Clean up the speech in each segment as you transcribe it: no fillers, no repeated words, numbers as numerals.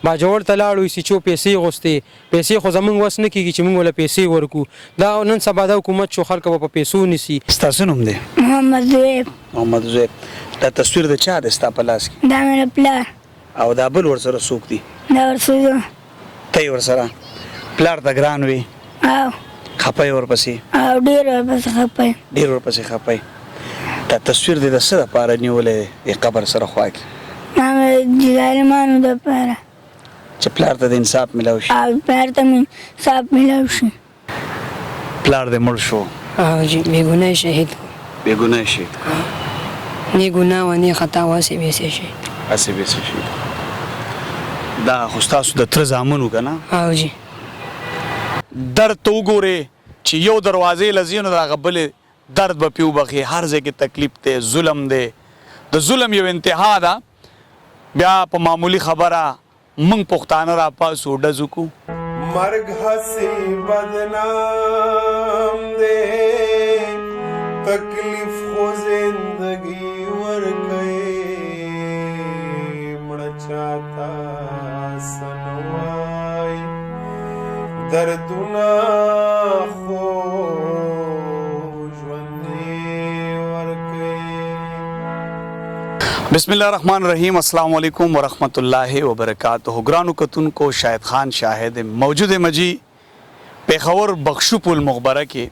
باجوړ ته لاړو چې چو پیسې غوښتې پیسې خو زمونږ وس نه کېږي چې موږ له پیسې ورکو دا نن سبا د حکومت شو خلک به په پیسو نیسي. ستاسو نوم دی؟ محمد زویب. محمد زویب. دا تصویر د چا دی ستا په لاس کې؟ دا مې پلار. او دا بل ورسره څوک دی؟ دا ورسره ته یې ورسره پلار ته ګران وي؟ او خپه یې ورپسې؟ او ډېر ورپسې خپه یم. ډېر ورپسې خپه یې. دا تصویر دی د څه دپاره نیولی دی د قبر سره خوا کې؟ دا مې د ظالمانو دپاره چې پلار ته د انصاف میلاو شي. او پلار ته مې انصاف میلاو شي. پلار دې مړ شو. جی بیگناه شهید بېګناه شهید. نی گناه و نی خطا واسې بیسې شهید. هسې بېسې شهید. دا خو ستاسو د تره زامن و که نه؟ او جی درد ته وګورې چې یو دروازې له ځي نو د هغه بلې درد به پې وبخي. هر ځای کې تکلیف دی، ظلم دی. د ظلم یو انتها ده. بیا په معمولی خبره موږ پښتانه راپاسو ډز وکړو. مرګ هسې بدنام دی، تکلیف خو زندگی ورکوي، مړه چاته څه نه وایي، دردونه خو ژوندي ورکوي. بسم الله الرحمن الرحیم. السلام علیکم ورحمۃ اللہ وبرکاتہ. ګرانو کتونکو شاهد خان شاهد موجود مجی پیښور بخشو پل مقبره کې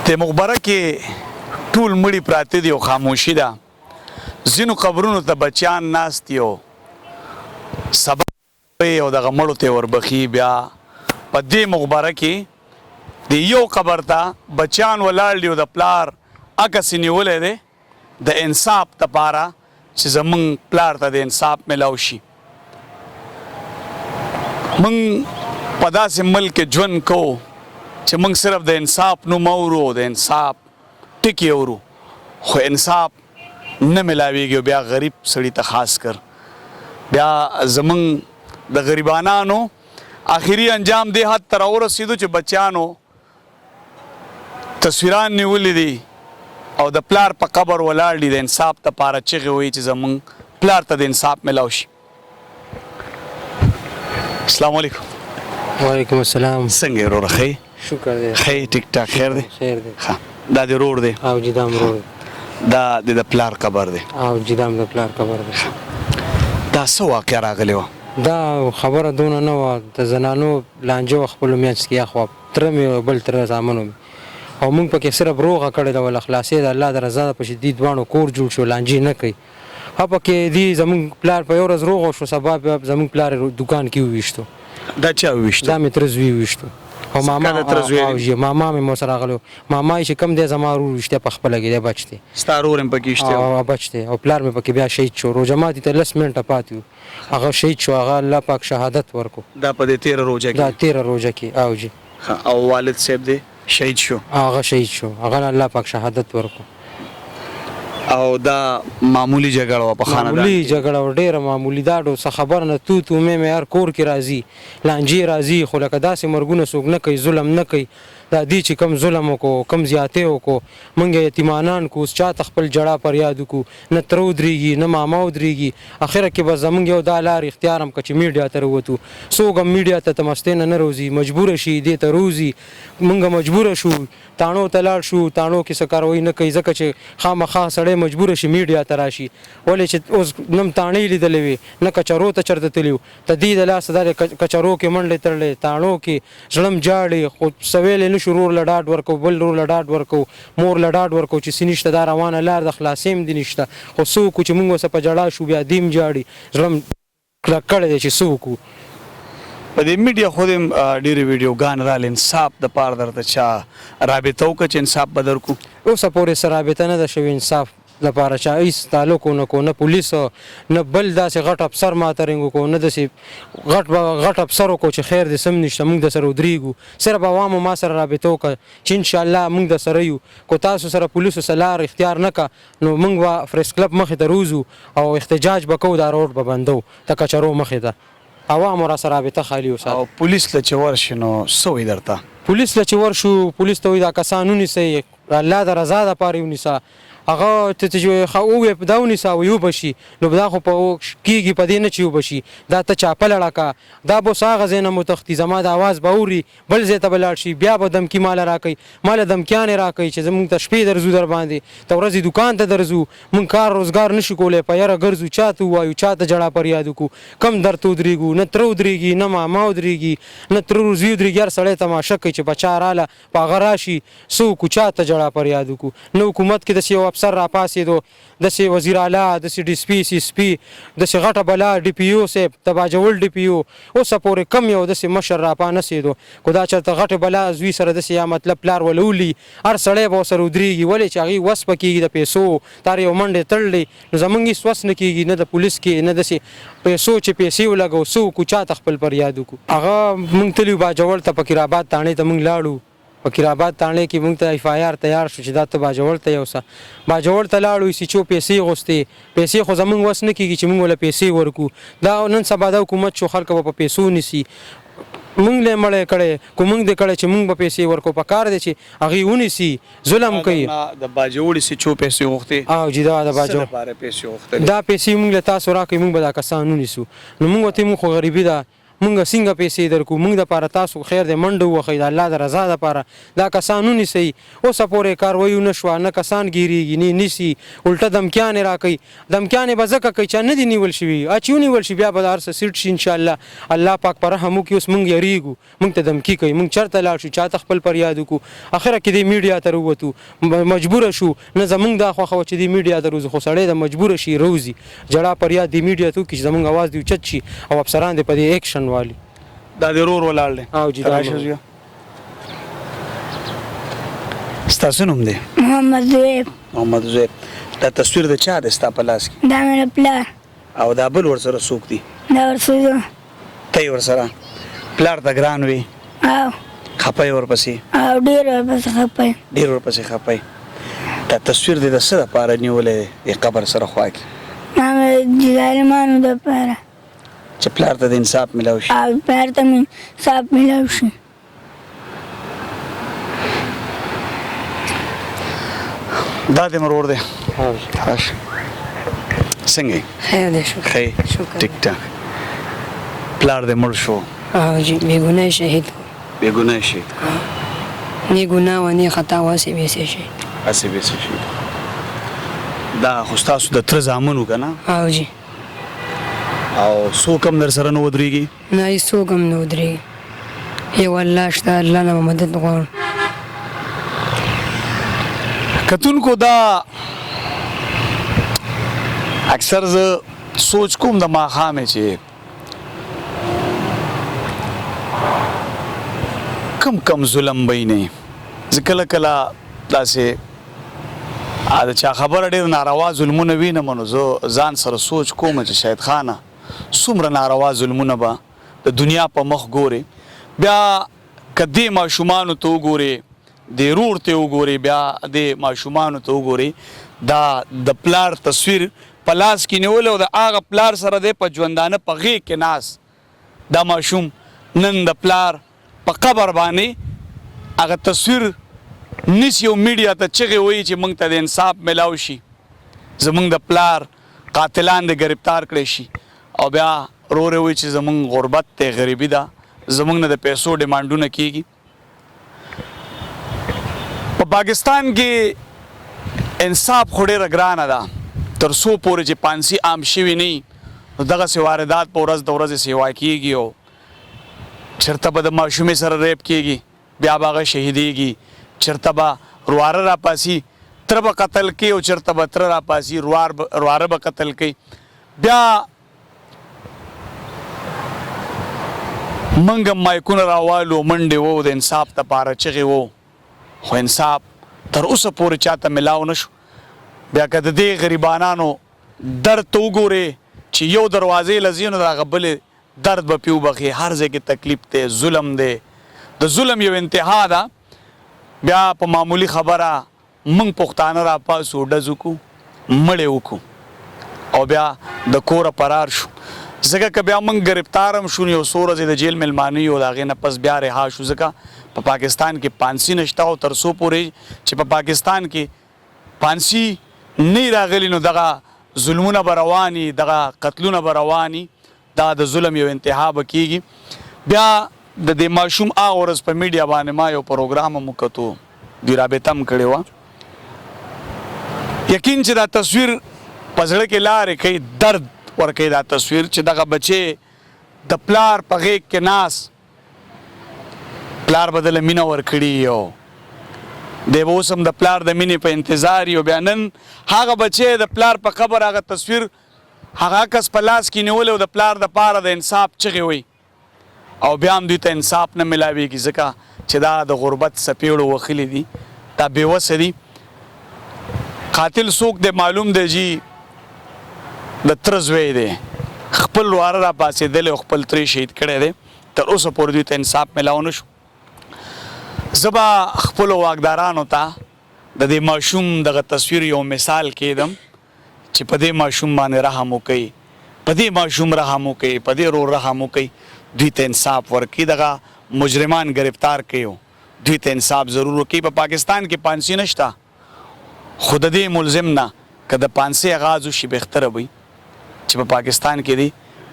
ته مقبره کې ټول مړي پراته دي او خاموشي ده. ځینو قبرونو ته بچیان ناست دي او سبا او دغه مړو ته وربخي. بیا په دې مقبره کې د یو قبر ته بچیان ولاړ دي او د پلار عکس یې نیولی دی د انصاف دپاره چې زمونږ پلار ته د انصاف میلاو شي. موږ په داسې ملک کې ژوند کوو چې موږ صرف د انصاف نوم اورو، د انصاف ټکي اورو، خو انصاف نه میلاویږي. او بیا غریب سړي ته خاص کر بیا زمونږ د غریبانانو آخري انجام دې حد ته راورسېدو چې بچیانو تصویران نیولي دي او د پلار په قبر ولاړ دي د انصاف دپاره چغې وایي چې زمونږ پلار ته د انصاف میلاو شي. السلام علیکم. وعلیکم السلام. څنګه یې وروره ښه یې؟ شکر دی. ښه یې ټیک ټاک خیر دی؟ خیر دی. ښه دا دې ورور دی؟ او جی دا مرور دا د پلار قبر دی؟ او جی دا د پلار قبر دی. دا څه واقعه راغلی وه؟ دا خبره دونه نه وه. د زنانو لانجه وه خپلو منځ کې اخوا تره مې بل تره زامنو مې او موږ پکې صرف روغه کړې ده ول خلاصې د الله د رضا د پسې دې دواړو کور جوړ شو لانجې نه کوي. پکې دې زمونږ پلار په یو ورځ روغه شو سبا بیا زمونږ پلار دوکان کې وویشتو. دا چا وویشتو؟ دا مې تره زوی وویشتو او ماما ماما مې مو سره راغلی ماما یې چې کم دی زما ورور ویشتی په خپله کې دی بچ دی. ستا ورور هم پکې ویشتی و؟ بچ دی او پلار مې پکې بیا شهید شو. روژه ماتي ته 10 منټه پاتې وو هغه شهید شو. هغه الله پاک شهادت ورکو. دا په دې 13 روژه کې؟ دا 13 روژه کې. او جی او والد صاحب دی شهید شو؟ هغه شهید شو. هغه الله پاک شهادت ورکو. او دا معمولی جګړه وه په خاندان کې؟ معمولی جګړه وه ډېره معمولی. دا ډو څه خبر نه تو مې هر کور کې راځي لانجې راځي خو لکه داسې مرګونه څوک نه کوي ظلم نه کوي. دا دی چې کم ظلم وکړو کم زیاتې وکړو موږ یتیمانان کو اوس چاته خپل جړه فریاد وکړو نه تره ودرېږي نه ماما ودرېږي. اخره کې به زموږ یو دا لار اختیار هم کړه چې میډیا ته راووتو. څوک هم میډیا ته تمستې نه روځي مجبوره شي دې ته روځي. موږ مجبوره شو تاڼو ته لاړ شو. تاڼو کې څه کاروي نه کوي ځکه چې خامخا سړی مجبوره شي میډیا ته راشي. ولې چې اوس نم تاڼې لیدلې وي نه کچرو ته چېرته تلي وو ته دې د لاسه دا کچرو کې منډې تړلې تاڼو کې زړم جاړې خو څه ویلې نه شو. رور له ډاډ ورکو بل رور له ډاډ ورکو مور له ډاډ ورکو چې څه نشته دا روانه لار د خلاصېم دې نشته. خو څه وکړو چې موږ ورسه په ژړا شو بیا دیم جاړي زړم کلک کړی دی چې څه وکړو. په دې میډیا خو دې ډېرې ویډیوګانې راغلې انصاف دپاره درته چا رابطه وکړه چې انصاف به درکړو؟ اوسه پورې څه رابطه نه ده شوې انصاف لپاره چا هېڅ تعلق ونه کړو نه پولیس نه بل داسې غټ افسر ماته رنګ وکړو نه داسې غټ افسر وکړو چې خیر دې سم نشته موږ در سره ودرېږو. صرف عوامو ما سره رابطه وکړه چې انشاءالله موږ در سره یو. کو تاسو سره پولیسو سره لار اختیار نه کړه نو موږ به پریس کلب مخې ته روځو او احتجاج به کوو. دا روډ به بندو د کچرو مخې ته عوامو را سره رابطه خالي وساتو. او پولیس له چې ورشي نو څه وایي درته؟ پولیس له چې ورشو پولیس ته وایي دا کسان ونیسئ الله د رضا دپاره یې ونیسه هغه ته چې ووایې په دا ونیسه او یوبه شي نو دا خو په کېږي په دې نه چې یوبه شي دا ته چاپه لړه کا دا به اوس هغه ځای نه متښتي زما د اواز به اوري بل ځای ته به لاړ شي بیا به دمکي ماله راکوي ماله دمکیانې راکوي چې زمونږ ته شپې درځو در باندې ته ورځې دوکان ته درځو مونږ کار روزګار نشو کولی په یاره ګرځو چا ته ووایو چا ته جړا فریاد وکړو کم درته ودرېږو نه تره ودرېږي نه ماما ودرېږي نه تره روزي ودرېږي هر سړی تماشه کوي چې په چا راله په هغه راشي څه وکړو چا ته جړا فریاد وکړو نه حکومت کې داسې یو افسر راپاڅېدو داسې وزیر اعلی داسې ډي سي پي سی اس پي داسې غټه بلا ډي پي او صاحب تباجول ډي پي او اوسه پورې کم یو داسې مشر راپانسېدو خو دا چېرته غټې بلا زوی سره داسې یا مطلب پلار ولولي هر سړی به ورسره ودرېږي ولې چې هغې وس به کېږي د پیسو تار یو منډې تړلی نو زمونږ هېڅ وس نه کېږي نه د پولیس کې نه داسې پیسو چې پیسې ولګو څه وکړو چا ته خپل فریاد وکړو هغه مونږ تلي باجوړ ته فقیرآباد تاڼې ته مونږ لاړو فقیرآباد تاڼې کې مونږ ته اف آی آر تیار شو چې دا ته باجوړ ته یوسه باجوړ ته لاړو سی چو پیسې غوښتې پیسې خو زمونږ وس نه کېږي چې مونږ وله پیسې ورکړو دا نن سبا د حکومت شو خلک به په پیسو نیسي مونږ له مړی کړی کو مونږ دې کړی چې مونږ به پیسې ورکو په کار دی چې هغې ونیسي ظلم کوي د باجوړي سي چو پیسې غوښتې او جی دا د باجوړ لپاره پیسې غوښتلې دا پیسې مونږ له تاسو راکوئ مونږ به دا کسان ونیسو نو مونږ ورته مونږ خو غریبي ده مونږ څنګه پیسې درکو مونږ دپاره تاسو خیر دی منډه ووښئ د الله د رضا دپاره دا کسان ونیسئ اوسه پورې کاروایي ونه شوه نه کسان ګیرېږي نه نیسي الټه دمکیانې راکوي دمکیانې به ځکه کوي چې نه دي نیول شوي چې ونیول شي بیا به د هر څه سیټ شي انشاءالله الله پاک په رحم وکړي اوس مونږ یریږو مونږ ته دمکي کوي مونږ چېرته لاړ شو چا ته خپل فریاد وکړو اخره کې دې میډیا ته راووتو مجبوره شو نه زمونږ دا خوښه وه چې دې میډیا ته روځو خو سړی د مجبوره شي روځي جړا فریاد دې میډیا ته وکړي چې زمونږ اواز دې اوچت شي او افسران دې په دې ایکشن والي دا د رور ولاړ دی او جی دا ستاسو نوم دی محمد زویب محمد زویب دا تصویر د چا دی ستا په لاس کې دا مې پلار او دا بل ورسره څوک دی دا ورسره ته یې ورسره پلار ته ګران وي او خپه یې ورپسې او ډېر ورپسې خفه یم ډېر ورپسې خپه یې دا تصویر دی د څه دپاره نیولی دی د قبر سره خوا کې دا مې د ظالمانو دپاره چې پلار ته د انصاف میلاو شي او پلار ته مې انصاف میلاو شي دا دې مرور دی څنګه یې خیر دی شکر ښه شکر ټیک ټاک پلار دې مړ شو او جی بېګناه شهید و بېګناه شي نه ګناه و نه خطا واسې بیسې شهید هسې بېسې شي دا خو ستاسو د تره زامن و که نه او جی او څوک هم در سره نه ودرېږي نه هېڅوک هم نه ودرېږي یو الله شته الله نه به مدد غواړو کتونکو دا اکثر زه سوچ کوم د ماښامې چې کم ظلم به نه زه کله کله داسې د چا خبره ډېر ناروا ظلمونه وینم نو زه ځان سره سوچ کوم چې شاید خانه څومره ناروا ظلمونه به د دنیا په مخ ګورې بیا که دې ماشومانو ته وګورې د رور ته وګورې بیا د ماشومانو ته وګورې دا د پلار تصویر په لاس کې نیولی او د هغه پلار سره دی په ژوندانه په غېږ کې ناست دا ماشوم نن د پلار په قبر باندې هغه تصویر نیسي او میډیا ته چغې وایي چې موږ ته د انصاف میلاو شي زموږ د پلار قاتلان دې ګرفتار کړی شي او بیا رورې وایي چې زموږ غربت دی غریبي ده زموږ نه د پیسو ډیمانډونه کېږي په پاکستان کې انصاف خو ډېره ګرانه ده تر څو پورې چې پانسي عام شوي نه وي نو دغسې واردات په ورځ د ورځې سیوا کېږي او چېرته به د ماشومې سره ریپ کېږي بیا به هغه شهیدېږي چېرته به رواره راپاسي تره به قتل کوي او چېرته به تره راپاسي رواره به قتل کوي بیا موږ هم مایکونه راوالو منډې وو د انصاف دپاره چغې وو خو انصاف تر اوسه پورې چاته میلاو نه شو بیا که د دې غریبانانو درد ته وګورې چې یو دروازې له ځي نو د هغه بلې درد به پې وبخي هر ځای کې تکلیف دی ظلم دی د ظلم یو انتها ده بیا په معمولی خبره موږ پښتانه راپاسو ډز وکړو مړې وکړو او بیا د کوره فرار شو ځکه که بیا موږ ګرفتار هم شو یو څو ورځې د جیل میلمانه یو د هغې نه پس بیا رها شو ځکه په پاکستان کې پانسي نشته او تر څو پورې چې په پاکستان کې پانسي نه راغلی نو دغه ظلمونه به رواني دغه قتلونه به رواني دا د ظلم یو انتها به کېږي. بیا د دې ماشوم هغه ورځ په میډیا باندې ما یو پروګرام هم وکتو دوی رابطه هم کړې وه. یقین چې دا تصویر په زړه کې لارې کوي درد ورکوي دا تصویر چې دغه بچې د پلار په غېږ کې ناست پلار به دله مینه ورکړي یو دی به اوس هم د پلار د مینې په انتظار یو. بیا نن هغه بچې د پلار په قبر هغه تصویر هغه کس په لاس کې نیولی او د پلار دپاره د انصاف چغې وی او بیا هم دوی ته انصاف نه میلاویږي ځکه چې دا د غربت څپېړو وښلي دي دا بېوسه دي. قاتل څوک دی معلوم دی جي د تره زوی دی خپل واره را پاڅېدلی او خپل ترې شهید کړی دی تر اوسه پورې دوی ته انصاف میلاو نه شو. زه به خپلو واکدارانو ته د دې ماشوم دغه تصویر یو مثال کېدم چې په دې ماشوم باندې رحم وکوئ په دې ماشوم رحم وکوئ په دې رور رحم وکوئ دوی ته انصاف ورکړي دغه مجرمان گرفتار کړي دوی ته انصاف ضرور وکړي. په پاکستان کې پانسي نشته خو د دې ملزم نه که د پانسي آغاز وشي بهتره وي چې په پاکستان کې دی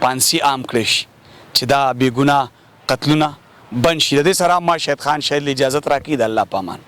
پانسي عام کړی شي چې دا بېګناه قتلونه بند شي. د دې سره ما شهید خان شهید اجازت راکړي د الله په امان.